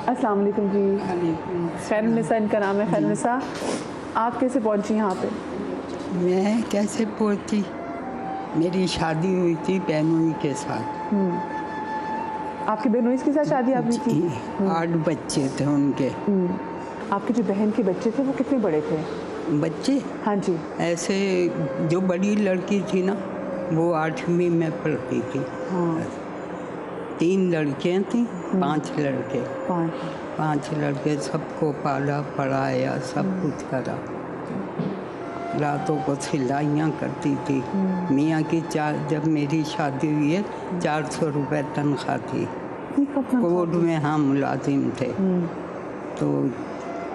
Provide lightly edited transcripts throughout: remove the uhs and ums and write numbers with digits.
अस्सलाम वालेकुम जी। खैरुन्निसा इनका नाम है। खैरुन्निसा, आप कैसे पहुंची यहाँ पे? मैं कैसे पहुंची? मेरी शादी हुई थी बहनोई के साथ। आपकी बहनोई के साथ शादी आपकी थी? 8 बच्चे थे उनके। आपकी जो बहन के बच्चे थे वो कितने बड़े थे? बच्चे हाँ जी। ऐसे, जो बड़ी लड़की थी ना वो 8वीं में पढ़ती थी। हाँ। 3 लड़कियां थी, 5 लड़के। 5 लड़के, सबको पाला पढ़ाया, सब कुछ करा। रातों को सिलाइयाँ करती थी। मियाँ की जब मेरी शादी हुई है 400 रुपये तनख्वाह थी। कोर्ट में हाँ मुलाजिम थे। तो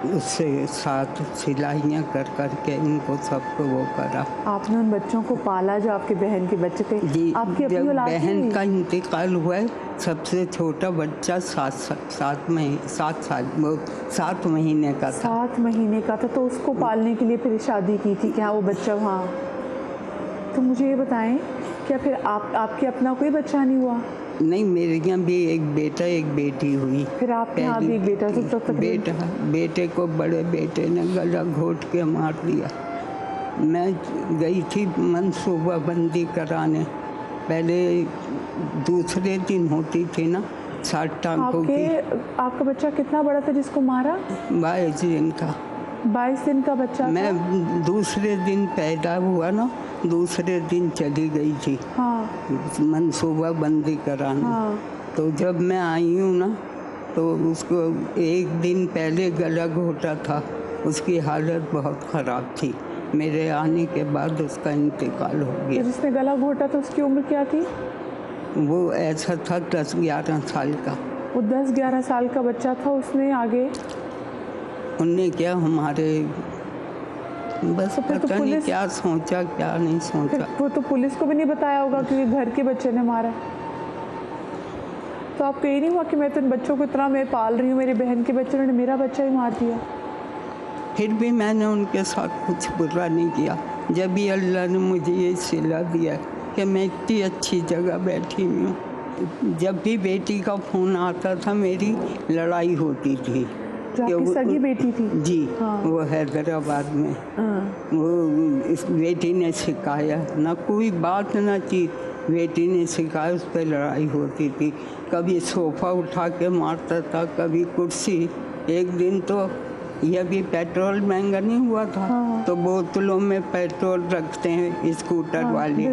उससे साथ सिलाइयाँ कर के इनको सबको वो करा। आपने उन बच्चों को पाला जो आपकी बहन के बच्चे थे? जी। आपकी अपनी जब औलाद बहन का इंतकाल हुआ है, सबसे छोटा बच्चा 7 महीने का था। 7 महीने का था, तो उसको पालने के लिए फिर शादी की थी क्या वो बच्चा वहाँ? तो मुझे ये बताएं, क्या फिर आपके अपना कोई बच्चा नहीं हुआ? नहीं, मेरे यहाँ भी एक बेटा एक बेटी हुई। फिर आपके यहाँ भी एक बेटा था? तो बेटे को बड़े बेटे ने गला घोट के मार दिया। मैं गई थी मनसूबाबंदी कराने। पहले दूसरे दिन होती थी ना 60 टांकों की। आपका बच्चा कितना बड़ा था जिसको मारा? 22 दिन का। 22 दिन का बच्चा? मैं दूसरे दिन पैदा हुआ ना, दूसरे दिन चली गई थी। हाँ। मनसूबाबंदी कराने। हाँ। तो जब मैं आई हूँ ना, तो उसको एक दिन पहले गला घोटा था। उसकी हालत बहुत ख़राब थी। मेरे आने के बाद उसका इंतकाल हो गया। तो जिसने गला घोटा था उसकी उम्र क्या थी? वो ऐसा था 10-11 साल का। वो 10-11 साल का बच्चा था। उसने आगे उनने क्या हमारे बस तो पता नहीं क्या सोचा क्या नहीं सोचा। वो तो पुलिस को भी नहीं बताया होगा कि घर के बच्चे ने मारा। तो आपको ये नहीं हुआ कि मैं तो इन बच्चों को इतना मैं पाल रही हूँ, मेरी बहन के बच्चे ने मेरा बच्चा ही मार दिया? फिर भी मैंने उनके साथ कुछ बुरा नहीं किया। जब भी अल्लाह ने मुझे ये सिला दिया कि मैं इतनी अच्छी जगह बैठी हूँ। जब भी बेटी का फ़ोन आता था मेरी लड़ाई होती थी। जो आपकी सगी बेटी थी? जी। हाँ। वो हैदराबाद में। हाँ। वो इस बेटी ने सिखाया ना, कोई बात ना थी। बेटी ने सिखाया, उस पर लड़ाई होती थी। कभी सोफ़ा उठा के मारता था, कभी कुर्सी। एक दिन तो यह भी पेट्रोल महंगा नहीं हुआ था। हाँ। तो बोतलों में पेट्रोल रखते हैं स्कूटर वाले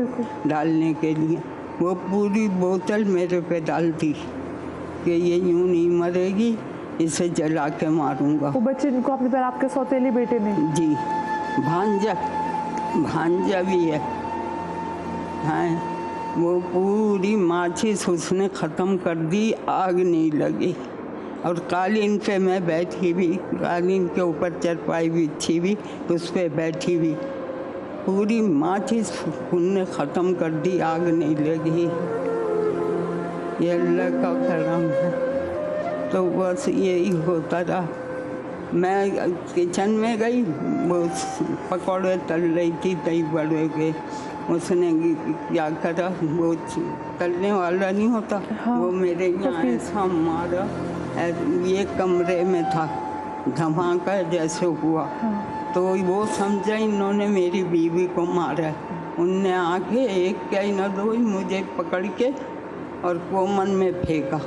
डालने के लिए। वो पूरी बोतल मेरे पे डालती कि ये यूँ नहीं मरेगी, इसे जला के मारूंगा। वो बच्चे को आपने पर आपके सौतेले बेटे ने? जी। भांजा भी है। हाँ। वो पूरी माचिस उसने ख़त्म कर दी, आग नहीं लगी। और कालीन पे मैं बैठी भी, कालीन के ऊपर चरपाई बिछी भी, उस पर बैठी भी। पूरी माचिस उनने ख़त्म कर दी, आग नहीं लगी। ये अल्लाह का करम है। तो बस यही होता रहा। मैं किचन में गई, वो पकौड़े तल रही थी दही बड़े के। उसने क्या करा, वो तलने वाला नहीं होता। हाँ। वो मेरे यहाँ ऐसा मारा, ये कमरे में था, धमाका जैसे हुआ। हाँ। तो वो समझा इन्होंने मेरी बीवी को मारा। उनने आके एक क्या न दो मुझे पकड़ के और कोमन में फेंका।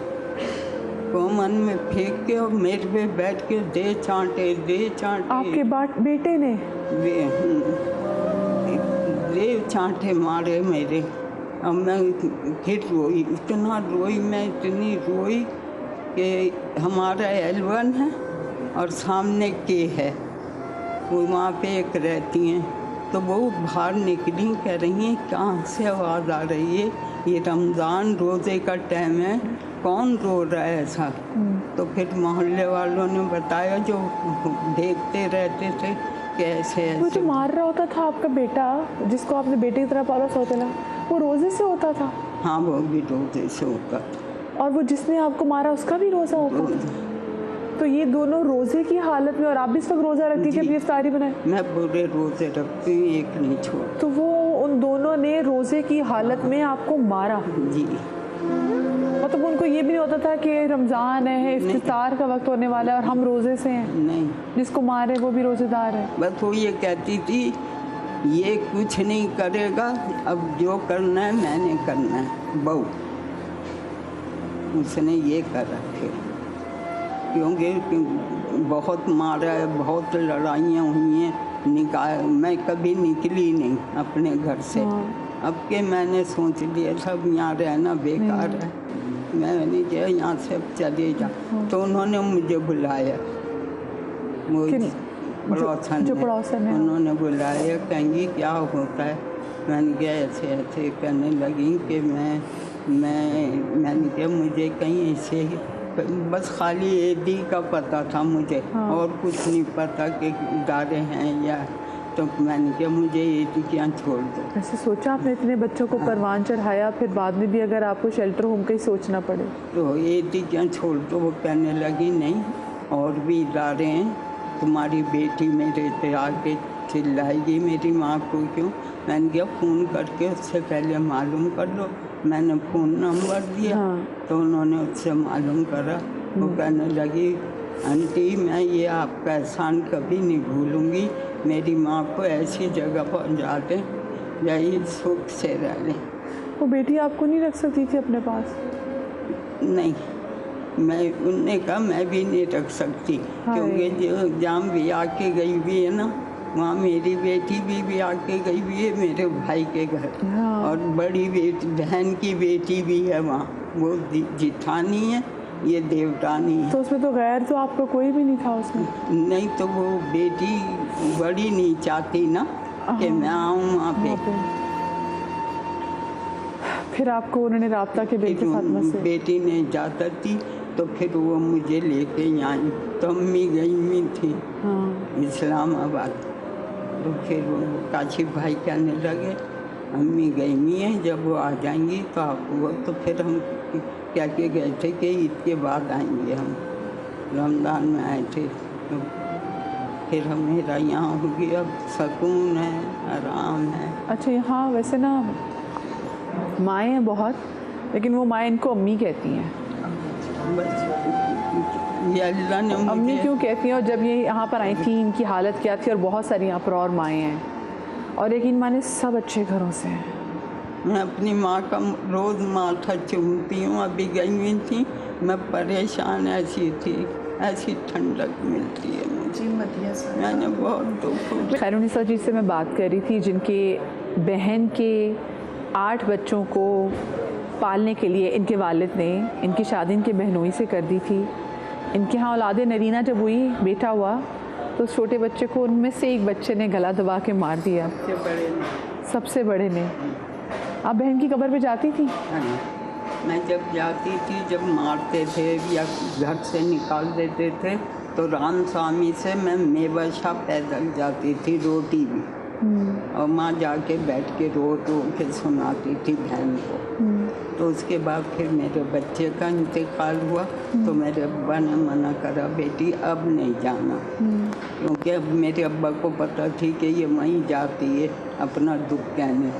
कोमन में फेंक के और मेरे पे बैठ के दे चांटे। आपके बेटे ने दे चांटे मारे मेरे। अब मैं फिर रोई, इतना रोई मैं, इतनी रोई कि हमारा L1 है और सामने K है, वो वहाँ पे एक रहती हैं। तो वो बाहर निकली, कह रही हैं कहाँ से आवाज़ आ रही है, ये रमज़ान रोज़े का टाइम है, कौन रो रहा है ऐसा। तो फिर मोहल्ले वालों ने बताया जो देखते रहते थे कि ऐसे। वो जो मार रहा होता था आपका बेटा, जिसको आपने बेटे की तरह पाला सौतेला, वो रोज़े से होता था? हाँ, वो भी रोज़े से होता था। और वो जिसने आपको मारा उसका भी रोज़ा होता था? तो ये दोनों रोज़े की हालत में, और आप भी इस वक्त रोज़ा रखती जब ये इफ्तारी बनाए? मैं पूरे रोज़े रखती हूँ, एक नहीं छोड़। तो वो उन दोनों ने रोज़े की हालत में आपको मारा? जी। मतलब उनको उसको ये भी नहीं होता था कि रमज़ान है, इफ्तितार का वक्त होने वाला है और हम रोज़े से हैं? नहीं, जिसको मारे वो भी रोज़ेदार है। बस वो ये कहती थी ये कुछ नहीं करेगा, अब जो करना है मैंने करना है बहू। उसने ये कर रखे, क्योंकि बहुत मारा है, बहुत लड़ाइयाँ हुई हैं, मैं कभी निकली नहीं अपने घर से। अब के मैंने सोच लिया सब यहाँ रहना बेकार है, मैंने कहा यहाँ से अब चले जा। तो उन्होंने मुझे बुलाया, वो पड़ोसन है, उन्होंने बुलाया, कहेंगी क्या होता है। मैंने कहा ऐसे ऐसे कहने लगी कि मैंने कहा मुझे कहीं ऐसे बस खाली एडी का पता था मुझे, और कुछ नहीं पता कि इदारे हैं या, तो मैंने कहा मुझे एडी क्या छोड़ दो। ऐसे सोचा आपने, इतने बच्चों को परवान चढ़ाया, फिर बाद में भी अगर आपको शेल्टर होम का ही सोचना पड़े तो एडी क्या छोड़ दो। वो कहने लगी नहीं और भी इदारे हैं, तुम्हारी बेटी मेरे पे आके चिल्लाएगी मेरी माँ को क्यों। मैंने कहा फ़ोन करके उससे पहले मालूम कर लो। मैंने फ़ोन नंबर दिया, तो उन्होंने उससे मालूम करा। वो कहने लगी आंटी मैं ये आपका एहसान कभी नहीं भूलूंगी, मेरी माँ को ऐसी जगह पहुँचा दें यही सुख से रह लें। वो बेटी आपको नहीं रख सकती थी अपने पास? नहीं, मैं उनने कहा मैं भी नहीं रख सकती, क्योंकि जो जाम भी आके गई हुई है ना, वहाँ मेरी बेटी भी आके गई हुई है मेरे भाई के घर। और बड़ी बेटी बहन की बेटी भी है वहाँ, वो जिठानी है, ये देवरानी है। तो उसमें तो गैर तो आपका कोई भी नहीं था उसमें? नहीं, तो वो बेटी बड़ी नहीं चाहती ना कि मैं आऊँ वहाँ पे। फिर आपको उन्होंने राब्ता के बेटी फातिमा से? बेटी ने इजाज़त दी तो फिर वो मुझे लेके आई। तो अम्मी गई हुई थी इस्लामाबाद, तो फिर वो काशिफ भाई कहने लगे अम्मी गई हुई हैं, जब वो आ जाएंगी तो आप वो, तो फिर हम क्या के गए थे कि ईद के बाद आएंगे, हम रमज़ान में आए थे। तो फिर हम मेरा यहाँ हो गया, अब सुकून है, आराम है। अच्छा, यहाँ वैसे ना माएँ हैं बहुत, लेकिन वो माएँ इनको अम्मी कहती हैं। बस ये अल्लाह ने अम्मी क्यों कहती हैं? और जब ये यहाँ पर आई थी इनकी हालत क्या थी? और बहुत सारी यहाँ पर और माएँ हैं, और एक इन माँ ने सब अच्छे घरों से हैं। मैं अपनी माँ का रोज़ माथा चूमती हूँ। अभी गई हुई थी, मैं परेशान ऐसी थी, ऐसी ठंडक मिलती है मुझे। मैंने बहुत दुख। खैरुनिसा जी से मैं बात कर रही थी, जिनके बहन के 8 बच्चों को पालने के लिए इनके वालिद ने इनकी शादी इनके बहनोई से कर दी थी। इनके यहाँ औलादे नरीना जब हुई, बेटा हुआ, तो छोटे बच्चे को उनमें से एक बच्चे ने गला दबा के मार दिया, सबसे बड़े ने। आप बहन की कब्र पे जाती थी? मैं जब जाती थी, जब मारते थे या घर से निकाल देते थे, तो राम स्वामी से मैं मेवाशा पैदल जाती थी, रोटी भी, और माँ जाके बैठ के रो के सुनाती थी बहन को। तो उसके बाद फिर मेरे बच्चे का इंतकाल हुआ, तो मेरे अब्बा ने मना करा, बेटी अब नहीं जाना, क्योंकि अब मेरे अब्बा को पता थी कि ये वहीं जाती है अपना दुख कहने।